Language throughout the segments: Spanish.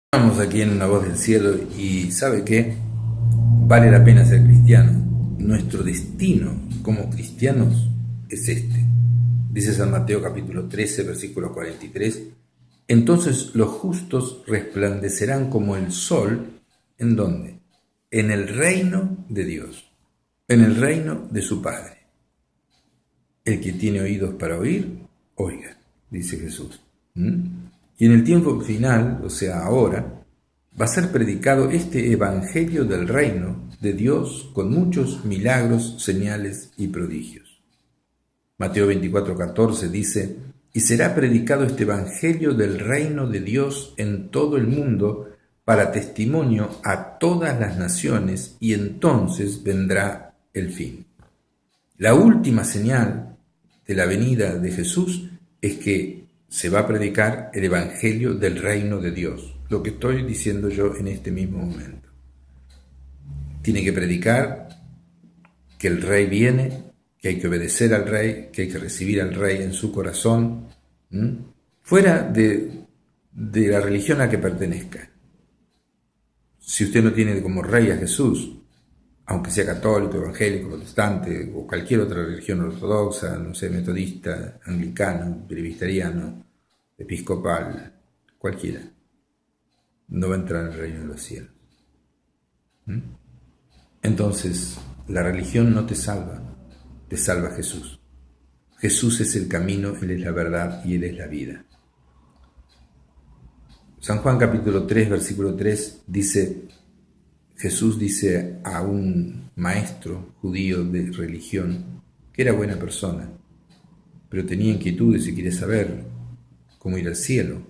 Estamos aquí en Una Voz del Cielo y ¿sabe qué? Vale la pena ser cristiano. Nuestro destino como cristianos es este. Dice San Mateo capítulo 13, versículo 43. Entonces los justos resplandecerán como el sol. ¿En dónde? En el reino de Dios, en el reino de su Padre. El que tiene oídos para oír, oiga, dice Jesús. Y en el tiempo final, o sea, ahora, va a ser predicado este evangelio del reino de Dios con muchos milagros, señales y prodigios. Mateo 24:14 dice: y será predicado este evangelio del reino de Dios en todo el mundo para testimonio a todas las naciones, y entonces vendrá el fin. La última señal de la venida de Jesús es que se va a predicar el evangelio del reino de Dios, lo que estoy diciendo yo en este mismo momento. Tiene que predicar que el rey viene, que hay que obedecer al rey, que hay que recibir al rey en su corazón, fuera de la religión a que pertenezca. Si usted no tiene como rey a Jesús, aunque sea católico, evangélico, protestante o cualquier otra religión ortodoxa, no sé, metodista, anglicano, presbiteriano, episcopal, cualquiera, no va a entrar en el reino de los cielos. Entonces, la religión no te salva Jesús. Jesús es el camino, Él es la verdad y Él es la vida. San Juan capítulo 3, versículo 3 dice: Jesús dice a un maestro judío de religión que era buena persona, pero tenía inquietudes y quería saber cómo ir al cielo.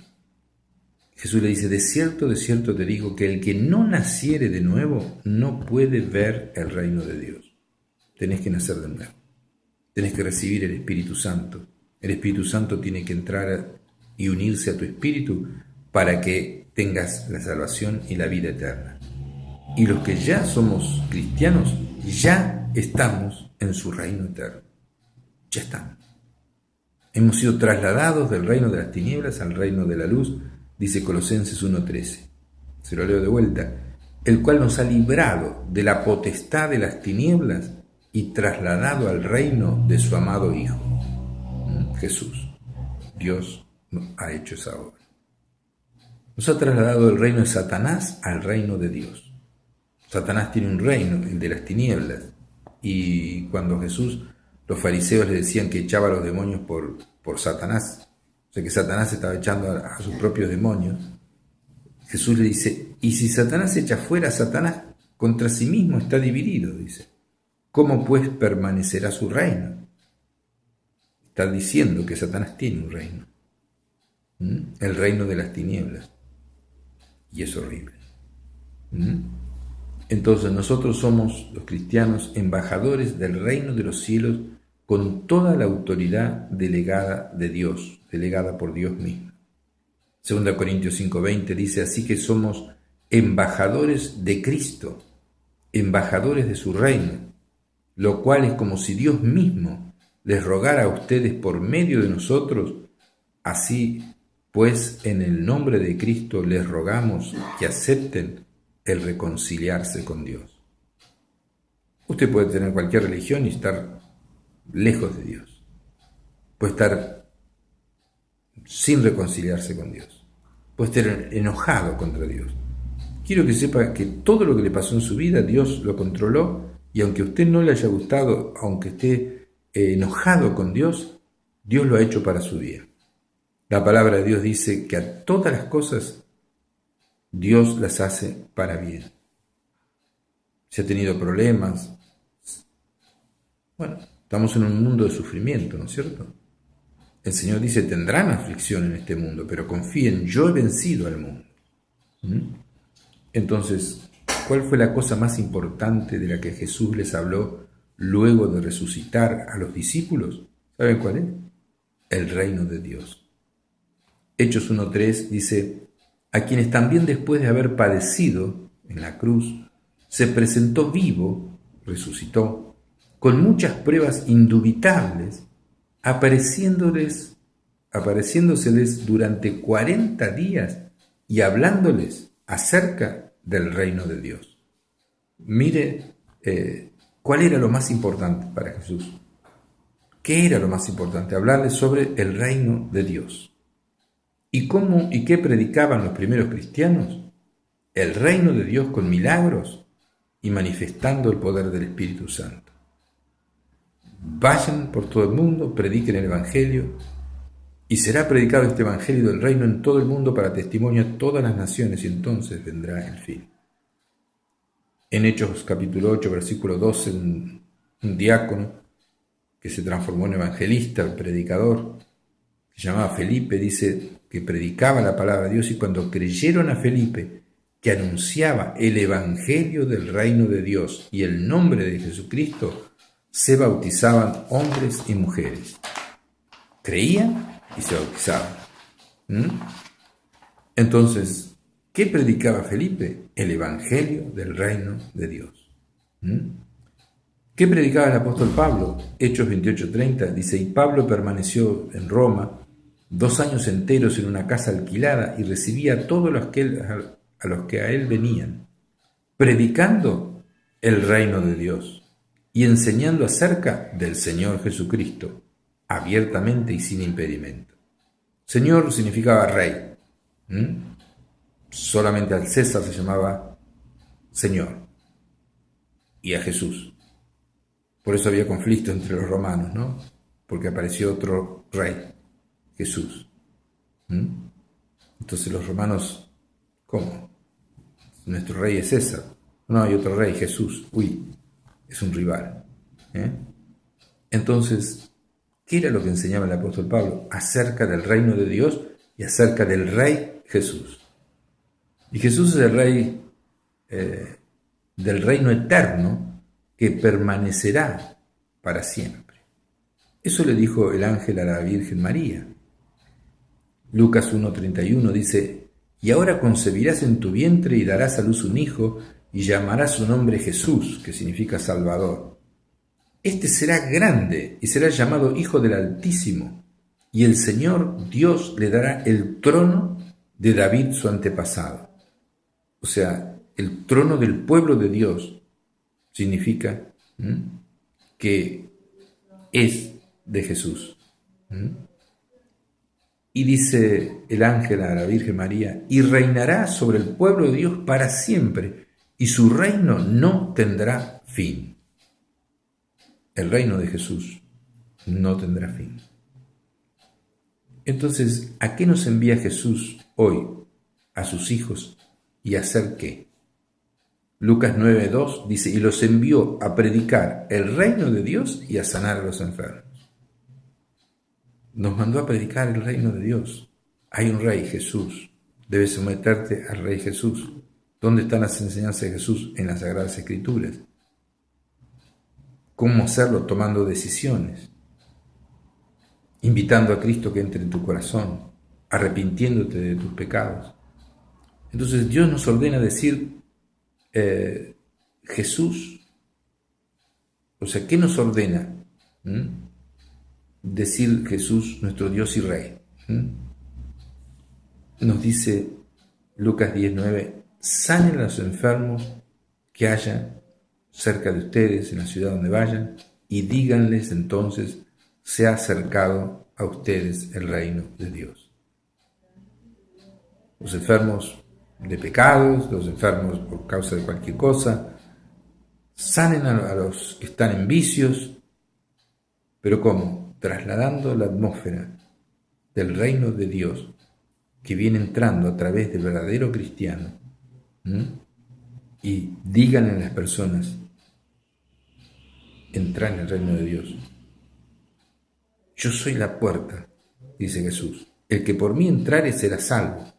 Jesús le dice: de cierto te digo que el que no naciere de nuevo no puede ver el reino de Dios. Tenés que nacer de nuevo. Tenés que recibir el Espíritu Santo. El Espíritu Santo tiene que entrar y unirse a tu espíritu para que tengas la salvación y la vida eterna. Y los que ya somos cristianos, ya estamos en su reino eterno. Ya estamos. Hemos sido trasladados del reino de las tinieblas al reino de la luz, dice Colosenses 1:13. Se lo leo de vuelta. El cual nos ha librado de la potestad de las tinieblas y trasladado al reino de su amado Hijo. Jesús. Dios ha hecho esa obra. Nos ha trasladado del reino de Satanás al reino de Dios. Satanás tiene un reino, el de las tinieblas, y cuando Jesús, los fariseos le decían que echaba a los demonios por Satanás, o sea que Satanás estaba echando a sus propios demonios, Jesús le dice: y si Satanás echa fuera a Satanás, contra sí mismo está dividido, dice. ¿Cómo pues permanecerá su reino? Está diciendo que Satanás tiene un reino, el reino de las tinieblas, y es horrible. Entonces nosotros somos, los cristianos, embajadores del reino de los cielos con toda la autoridad delegada de Dios, delegada por Dios mismo. 2 Corintios 5:20 dice: así que somos embajadores de Cristo, embajadores de su reino, lo cual es como si Dios mismo les rogara a ustedes por medio de nosotros. Así pues, en el nombre de Cristo les rogamos que acepten el reconciliarse con Dios. Usted puede tener cualquier religión y estar lejos de Dios. Puede estar sin reconciliarse con Dios. Puede estar enojado contra Dios. Quiero que sepa que todo lo que le pasó en su vida, Dios lo controló, y aunque a usted no le haya gustado, aunque esté enojado con Dios, Dios lo ha hecho para su bien. La palabra de Dios dice que a todas las cosas Dios las hace para bien. Si ha tenido problemas, bueno, estamos en un mundo de sufrimiento, ¿no es cierto? El Señor dice: tendrán aflicción en este mundo, pero confíen, yo he vencido al mundo. Entonces, ¿cuál fue la cosa más importante de la que Jesús les habló luego de resucitar a los discípulos? ¿Saben cuál es? El reino de Dios. Hechos 1:3 dice: a quienes también después de haber padecido en la cruz, se presentó vivo, resucitó, con muchas pruebas indubitables, apareciéndoseles durante 40 días y hablándoles acerca del reino de Dios. Mire, ¿cuál era lo más importante para Jesús? ¿Qué era lo más importante? Hablarles sobre el reino de Dios. ¿Y cómo y qué predicaban los primeros cristianos? El reino de Dios con milagros y manifestando el poder del Espíritu Santo. Vayan por todo el mundo, prediquen el Evangelio, y será predicado este Evangelio del reino en todo el mundo para testimonio a todas las naciones, y entonces vendrá el fin. En Hechos capítulo 8, versículo 12, un diácono que se transformó en evangelista, predicador, se llamaba Felipe, dice que predicaba la palabra de Dios, y cuando creyeron a Felipe, que anunciaba el Evangelio del reino de Dios y el nombre de Jesucristo, se bautizaban hombres y mujeres. Creían y se bautizaban. Entonces, ¿qué predicaba Felipe? El Evangelio del reino de Dios. ¿Qué predicaba el apóstol Pablo? Hechos 28:30 dice, y Pablo permaneció en Roma 2 años enteros en una casa alquilada y recibía a todos los que a él venían, predicando el reino de Dios y enseñando acerca del Señor Jesucristo, abiertamente y sin impedimento. Señor significaba rey. Solamente al César se llamaba Señor y a Jesús. Por eso había conflicto entre los romanos, ¿no? Porque apareció otro rey, Jesús. Entonces los romanos, ¿cómo? Nuestro rey es César. No, hay otro rey, Jesús. Uy, es un rival. Entonces, ¿qué era lo que enseñaba el apóstol Pablo? Acerca del reino de Dios y acerca del rey Jesús. Y Jesús es el rey del reino eterno que permanecerá para siempre. Eso le dijo el ángel a la Virgen María. Lucas 1:31 dice, y ahora concebirás en tu vientre y darás a luz un hijo y llamarás su nombre Jesús, que significa Salvador. Este será grande y será llamado Hijo del Altísimo, y el Señor Dios le dará el trono de David su antepasado. O sea, el trono del pueblo de Dios significa que es de Jesús. Y dice el ángel a la Virgen María, y reinará sobre el pueblo de Dios para siempre, y su reino no tendrá fin. El reino de Jesús no tendrá fin. Entonces, ¿a qué nos envía Jesús hoy a sus hijos y a hacer qué? Lucas 9:2 dice, y los envió a predicar el reino de Dios y a sanar a los enfermos. Nos mandó a predicar el reino de Dios. Hay un rey, Jesús. Debes someterte al rey Jesús. ¿Dónde están las enseñanzas de Jesús? En las Sagradas Escrituras. ¿Cómo hacerlo? Tomando decisiones. Invitando a Cristo que entre en tu corazón. Arrepintiéndote de tus pecados. Entonces Dios nos ordena decir Jesús. O sea, ¿qué nos ordena? Decir Jesús, nuestro Dios y Rey. Nos dice Lucas 10:9, sanen a los enfermos que haya cerca de ustedes, en la ciudad donde vayan, y díganles entonces, se ha acercado a ustedes el reino de Dios. Los enfermos de pecados, los enfermos por causa de cualquier cosa, sanen a los que están en vicios, pero ¿cómo? Trasladando la atmósfera del reino de Dios que viene entrando a través del verdadero cristiano. Y díganle a las personas, entra en el reino de Dios. Yo soy la puerta, dice Jesús. El que por mí entrare será salvo.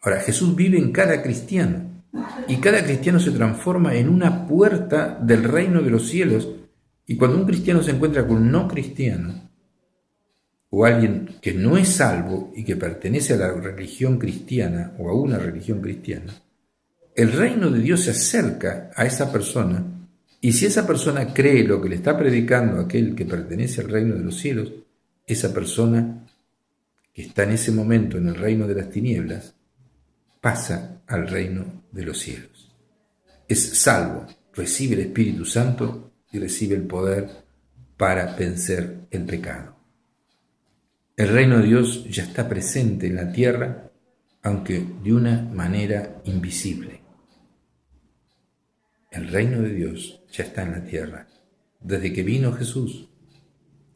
Ahora, Jesús vive en cada cristiano y cada cristiano se transforma en una puerta del reino de los cielos. Y cuando un cristiano se encuentra con un no cristiano, o alguien que no es salvo y que pertenece a la religión cristiana o a una religión cristiana, el reino de Dios se acerca a esa persona, y si esa persona cree lo que le está predicando aquel que pertenece al reino de los cielos, esa persona que está en ese momento en el reino de las tinieblas pasa al reino de los cielos. Es salvo, recibe el Espíritu Santo y recibe el poder para vencer el pecado. El reino de Dios ya está presente en la tierra, aunque de una manera invisible. El reino de Dios ya está en la tierra, desde que vino Jesús.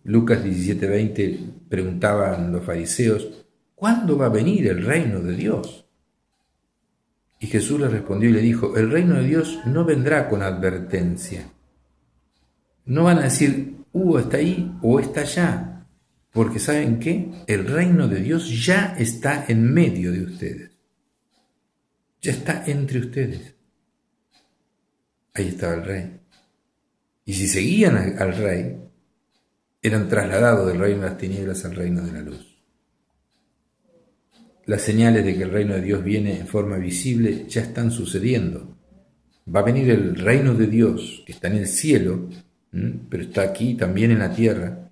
Lucas 17:20 preguntaban los fariseos, ¿cuándo va a venir el reino de Dios? Y Jesús les respondió y le dijo, el reino de Dios no vendrá con advertencia. No van a decir, está ahí o está allá, porque ¿saben qué? El reino de Dios ya está en medio de ustedes. Ya está entre ustedes. Ahí estaba el rey. Y si seguían al rey, eran trasladados del reino de las tinieblas al reino de la luz. Las señales de que el reino de Dios viene en forma visible ya están sucediendo. Va a venir el reino de Dios, que está en el cielo, pero está aquí también en la tierra,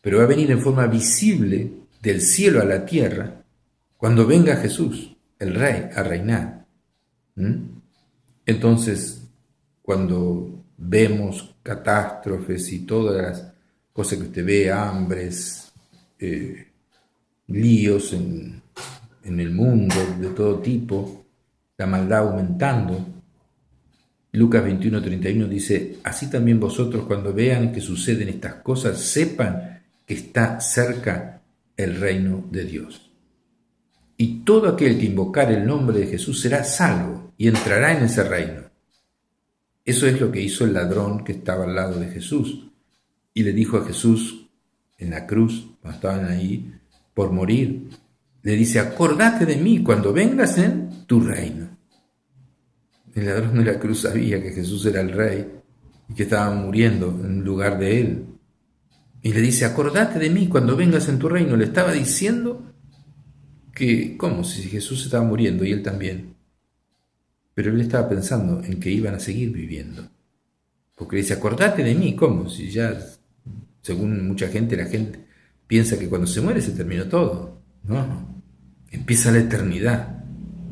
pero va a venir en forma visible del cielo a la tierra cuando venga Jesús, el rey, a reinar. Entonces, cuando vemos catástrofes y todas las cosas que usted ve, hambres, líos en el mundo de todo tipo, la maldad aumentando, Lucas 21:31 dice, así también vosotros cuando vean que suceden estas cosas, sepan que está cerca el reino de Dios. Y todo aquel que invocar el nombre de Jesús será salvo y entrará en ese reino. Eso es lo que hizo el ladrón que estaba al lado de Jesús. Y le dijo a Jesús en la cruz, cuando estaban ahí por morir, le dice, acordate de mí cuando vengas en tu reino. El ladrón de la cruz sabía que Jesús era el rey y que estaba muriendo en lugar de él. Y le dice, acordate de mí cuando vengas en tu reino. Le estaba diciendo que, ¿cómo? Si Jesús estaba muriendo y él también. Pero él estaba pensando en que iban a seguir viviendo. Porque le dice, acordate de mí, ¿cómo? Si ya, según mucha gente, la gente piensa que cuando se muere se terminó todo. No, empieza la eternidad.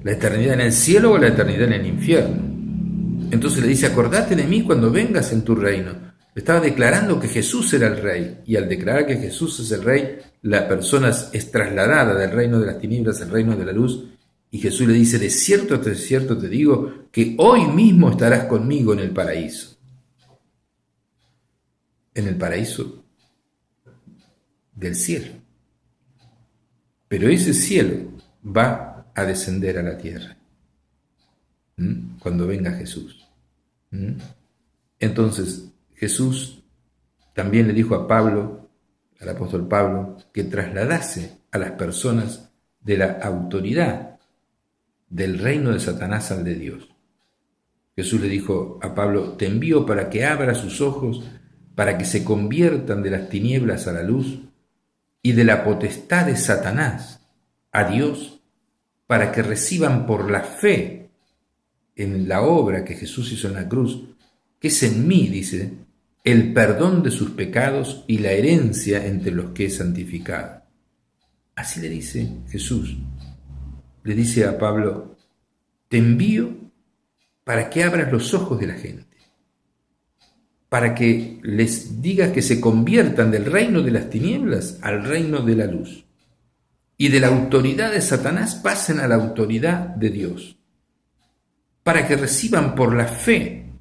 ¿La eternidad en el cielo o la eternidad en el infierno? Entonces le dice, acordate de mí cuando vengas en tu reino. Le estaba declarando que Jesús era el rey. Y al declarar que Jesús es el rey, la persona es trasladada del reino de las tinieblas al reino de la luz. Y Jesús le dice, de cierto te digo, que hoy mismo estarás conmigo en el paraíso. En el paraíso del cielo. Pero ese cielo va a descender a la tierra cuando venga Jesús. Entonces Jesús también le dijo a Pablo, al apóstol Pablo, que trasladase a las personas de la autoridad del reino de Satanás al de Dios. Jesús le dijo a Pablo, te envío para que abra sus ojos, para que se conviertan de las tinieblas a la luz y de la potestad de Satanás a Dios, para que reciban por la fe en la obra que Jesús hizo en la cruz, que es en mí, dice, el perdón de sus pecados y la herencia entre los que he santificado. Así le dice Jesús. Le dice a Pablo, te envío para que abras los ojos de la gente, para que les digas que se conviertan del reino de las tinieblas al reino de la luz. Y de la autoridad de Satanás pasen a la autoridad de Dios, para que reciban por la fe,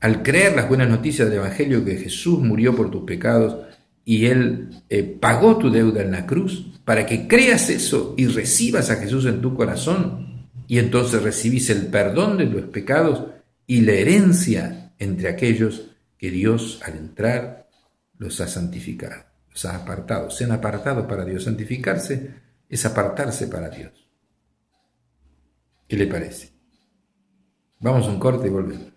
al creer las buenas noticias del Evangelio, que Jesús murió por tus pecados y Él pagó tu deuda en la cruz, para que creas eso y recibas a Jesús en tu corazón, y entonces recibís el perdón de los pecados y la herencia entre aquellos que Dios al entrar los ha santificado, los ha apartado, se han apartado para Dios. Santificarse es apartarse para Dios. ¿Qué le parece? Vamos a un corte y volvemos.